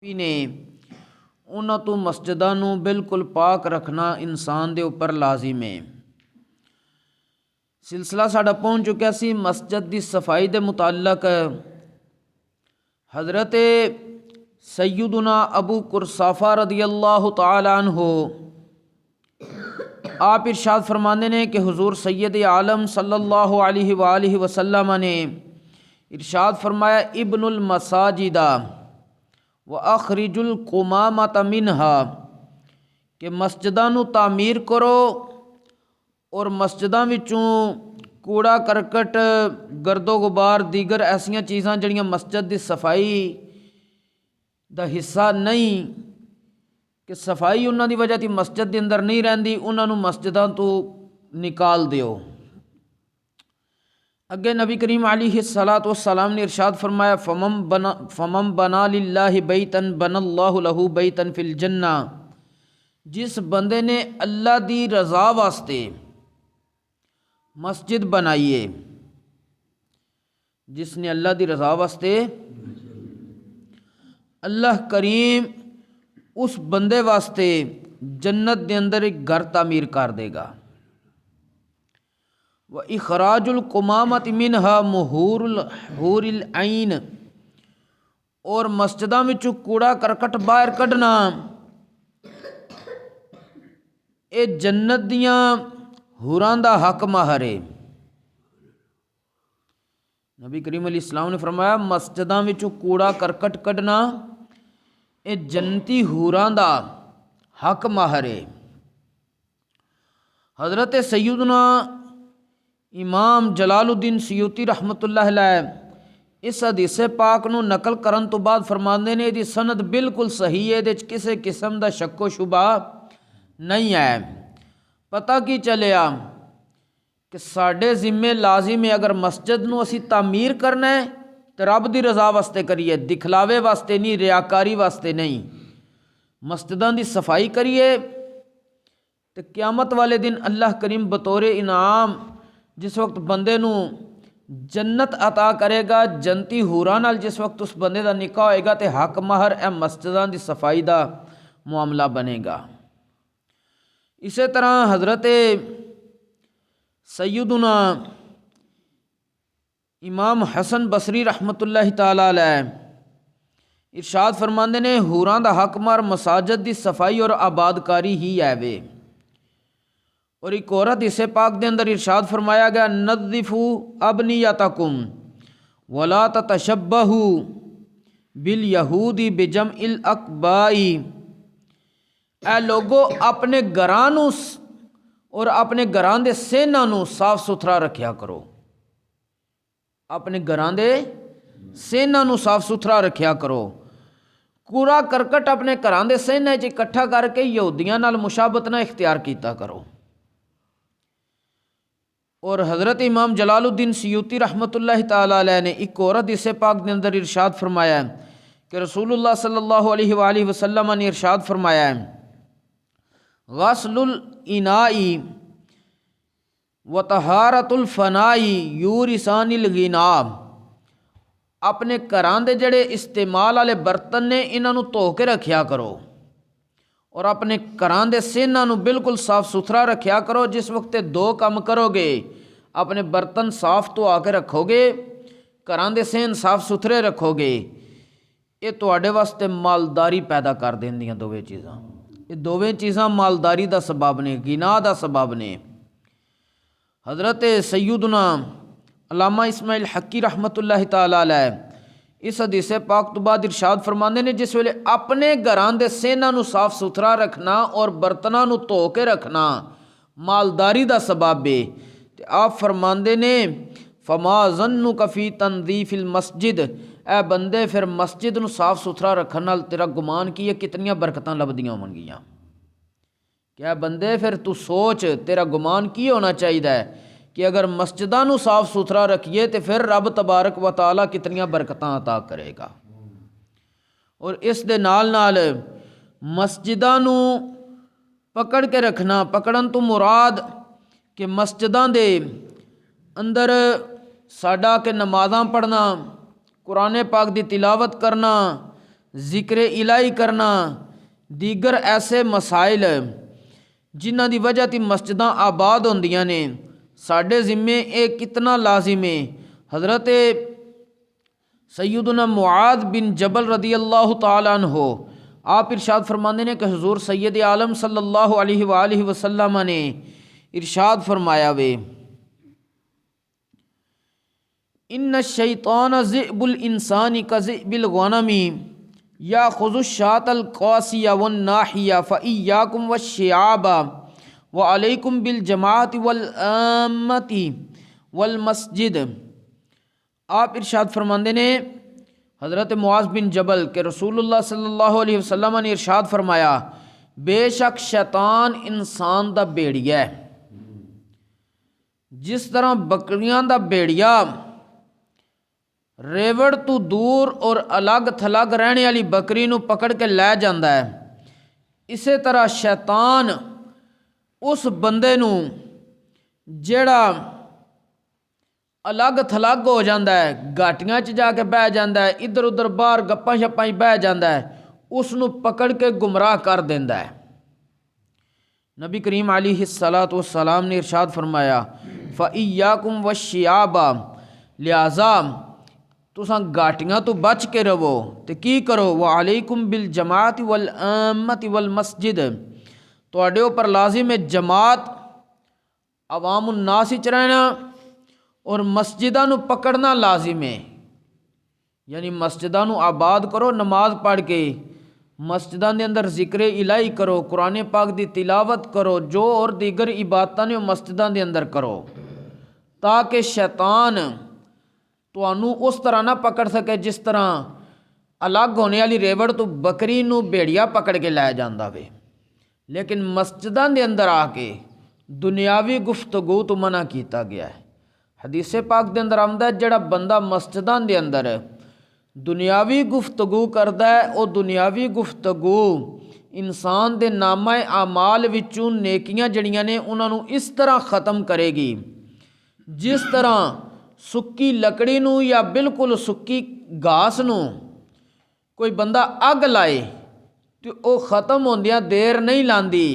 ਵੀ ਨੇ ਉਹਨਾਂ ਤੋਂ ਮਸਜਿਦਾਂ ਨੂੰ ਬਿਲਕੁਲ ਪਾਕ ਰੱਖਣਾ ਇਨਸਾਨ ਦੇ ਉੱਪਰ ਲਾਜ਼ਮ ਹੈ। ਸਿਲਸਿਲਾ ਸਾਡਾ ਪਹੁੰਚ ਚੁੱਕਿਆ ਸੀ ਮਸਜਿਦ ਦੀ ਸਫਾਈ ਦੇ ਮੁਤਅਲਕ। حضرت سیدنا ابو قرصافہ رضی اللہ تعالیٰ عنہ آپ ارشاد فرمانے نے کہ حضور سید عالم صلی اللہ علیہ وآلہ وسلم نے ارشاد فرمایا ابن المساجد وَأَخْرِجُ الْقُمَامَةَ مِنْهَا کہ مسجداں نو تعمیر کرو اور مسجداں وچوں کوڑا کرکٹ گرد و غبار دیگر ایسیاں چیزاں جڑیاں مسجد دی صفائی دا حصہ نہیں کہ صفائی انہاں دی وجہ تی مسجد دے اندر نہیں رہندی انہاں نو مسجداں تو نکال دیو۔ اگے نبی کریم علیہ الصلاۃ والسلام نے ارشاد فرمایا فمن بنا للہ بیتا بنا اللہ لہ بیتا فی الجنہ، جس بندے نے اللہ دی رضا واسطے مسجد بنائیے، جس نے اللہ دی رضا واسطے اللہ کریم اس بندے واسطے جنت دے اندر ایک گھر تعمیر کر دے گا۔ وَإِخْرَاجُ الْقُمَامَةِ مِنْهَا مُحُورُ الْحُورِ الْعَيْنِ، اور مسجداں وچوں کوڑا کرکٹ باہر کڈنا اے جنت دیاں حوراں دا حق مہر ہے۔ نبی کریم علیہ السلام نے فرمایا مسجداں وچوں کوڑا کرکٹ کڈنا اے جنتی حوراں دا حق مہر ہے۔ حضرت سیدنا امام جلال الدین سیوطی رحمۃ اللہ علیہ اس حدیث پاک نو نقل کرن تو بعد فرماندے نے دی سند بالکل صحیح ہے، دے کسے قسم دا شک و شبہ نہیں ہے۔ پتہ کی چلیا کہ ساڈے ذمے لازم ہے اگر مسجد نو اسی تعمیر کرنا ہے تو رب دی رضا واسطے کریے، دکھلاوے واسطے نہیں، ریاکاری واسطے نہیں۔ مسجداں دی صفائی کریے تو قیامت والے دن اللہ کریم بطور انعام جس وقت بندے نو جنت عطا کرے گا، جنتی حوراں نال جس وقت اس بندے دا نکاح ہوئے گا تے حق مہر اے مسجداں دی صفائی دا معاملہ بنے گا۔ اسی طرح حضرت سیدنا امام حسن بصری رحمۃ اللہ تعالی علیہ ارشاد فرماندے نے حوراں دا حق مہر مساجد دی صفائی اور آباد کاری ہی ہے وے۔ اور ایک اور حدیث پاک دے اندر ارشاد فرمایا گیا نظفوا ابنیتکم ولا تتشبہوا بالیہود بجمع الاقباء، اے لوگو اپنے گھراں نو اور اپنے گھراں دے سیناں نو صاف ستھرا رکھیا کرو، اپنے گھراں دے سیناں نو صاف ستھرا رکھیا کرو۔ کوڑا کرکٹ اپنے گھراں دے سینے چ اکٹھا کر کے یہودیاں نال مشابہت نہ اختیار کیتا کرو۔ اور حضرت امام جلال الدین سیوطی رحمۃ اللہ تعالی علیہ نے ایک اور حدیث پاک کے اندر ارشاد فرمایا کہ رسول اللہ صلی اللہ علیہ وآلہ وسلم نے ارشاد فرمایا غسل الاناء وطہارت الفناء یورثان الغناء، اپنے گھراں دے جڑے استعمال والے برتن نے انہاں نو دھو کے رکھیا کرو اور اپنے گھراں دے سیناں نو بالکل صاف ستھرا رکھیا کرو۔ جس وقت دو کام کرو گے، اپنے برتن صاف تو آ کے رکھو گے، گھراں دے سین صاف ستھرے رکھو گے، یہ تواڈے واسطے مالداری پیدا کر دیندیاں دوویں چیزاں، یہ دوویں چیزاں مالداری دا سبب نے، غنا دا سبب نے۔ حضرت سیدنا علامہ اسماعیل حقی رحمۃ اللہ تعالی علیہ اس حدیث پاک تو بعد ارشاد فرماندے نے جس ویلے اپنے گھراں دے سیناں نو صاف ستھرا رکھنا اور برتناں نو دھو کے رکھنا مالداری دا سبب ہے، تے آپ فرماندے نے فما ظنک فی تنظیف المسجد، اے بندے پھر مسجد نو صاف ستھرا رکھن نال تیرا گمان کی ہے کتنیاں برکتاں لبدیاں ہون گیاں۔ کہ اے بندے پھر تو سوچ تیرا گمان کی ہونا چاہیے کہ اگر مسجداں نو صاف ستھرا رکھیے تو پھر رب تبارک و تعالیٰ کتنیاں برکتاں عطا کرے گا۔ اور اس دے نال نال مسجداں نو پکڑ کے رکھنا، پکڑن تو مراد کہ مسجداں دے اندر ساڈا کہ نمازاں پڑھنا، قرآن پاک دی تلاوت کرنا، ذکر الہی کرنا، دیگر ایسے مسائل جنہ دی وجہ تی مسجداں آباد ہوندیاں نے، ساڈے ذمے اے کتنا لازم ہے۔ حضرت سیدنا معاذ بن جبل رضی اللہ تعالیٰ عنہ آپ ارشاد فرماندے نے کہ حضور سید عالم صلی اللہ علیہ وآلہ وسلم نے ارشاد فرمایا وے، ان الشیطان ذئب الانسان کذئب الغنم یاخذ الشاة القاسیہ والناحیہ فإیاکم والشعاب وعلیکم بالجماعۃ والآمۃ والمسجد۔ آپ ارشاد فرماندے نے حضرت معاذ بن جبل کہ رسول اللہ صلی اللہ علیہ وسلم نے ارشاد فرمایا، بے شک شیطان انسان دا بیڑیا ہے۔ جس طرح بکریاں دا بیڑیا ریوڑ تو دور اور الگ تھلگ رہنے والی بکری نو پکڑ کے لے جاندا ہے، اسی طرح شیطان اس بندے نو جیڑا الگ تھلگ ہو جاندہ ہے، گاٹیاں چ جا کے بہ جاندہ ہے، ادھر ادھر باہر گپاں شپاں بہ جاندہ ہے، اس نو پکڑ کے گمراہ کر دیندا ہے۔ نبی کریم علیہ الصلاۃ والسلام نے ارشاد فرمایا، فَإِيَّاكُمْ وَالشِّعَابَ، لہٰذا تساں گاٹیاں تو بچ کے رہو تے کی کرو، وَعَلَيْكُمْ بِالْجَمَاعَةِ وَالْآمَّةِ وَالْمَسْجِدِ، تواڈے اوپر لازم ہے جماعت، عوام الناس وچ رہنا اور مسجداں نو پکڑنا لازم ہے۔ یعنی مسجداں نو آباد کرو، نماز پڑھ کے مسجداں دے اندر ذکر الہی کرو، قرآن پاک دی تلاوت کرو، جو اور دیگر عبادتاں نے مسجداں دے اندر کرو، تاکہ شیطان تانوں اس طرح نہ پکڑ سکے جس طرح الگ ہونے والی ریوڑ تو بکری نو بیڑیا پکڑ کے لے جاندا وے۔ لیکن مسجداں دے اندر آ کے دنیاوی گفتگو تو منع کیتا گیا ہے۔ حدیث پاک دے اندر آمدا ہے، جڑا بندہ مسجداں دے اندر دنیاوی گفتگو کردا ہے، او دنیاوی گفتگو انسان دے نامہ اعمال وچوں نیکیاں جڑیاں نے انہاں نوں اس طرح ختم کرے گی جس طرح سکی لکڑی نو یا بالکل سکی گھاس نو کوئی بندہ اگ لائے تو او ختم ہوندیاں دیر نہیں لاندی،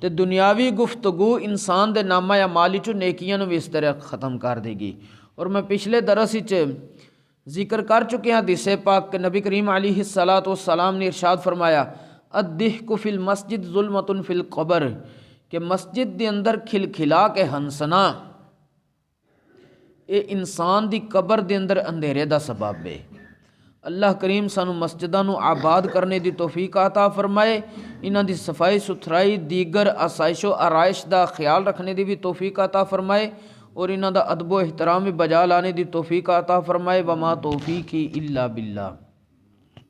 تے دنیاوی گفتگو انسان دے نامہ اعمال وچوں نیکیاں نو بھی اس طرح ختم کر دے گی۔ اور میں پچھلے درس وچ ذکر کر چکے ہیں حدیث پاک کہ نبی کریم علیہ الصلاۃ والسلام نے ارشاد فرمایا، الضحک فی المسجد ظلمۃ فی القبر، کہ مسجد دے اندر کھلکھلا کے ہنسنا اے انسان دی قبر دے اندر اندھیرے دا سبب ہے۔ اللہ کریم سانو مسجداں نو آباد کرنے دی توفیق عطا فرمائے، انہاں دی صفائی ستھرائی دیگر آسائش و آرائش دا خیال رکھنے دی بھی توفیق عطا فرمائے، اور انہاں دا ادب و احترام بجا لانے دی توفیق عطا فرمائے۔ وما توفیقی الا باللہ۔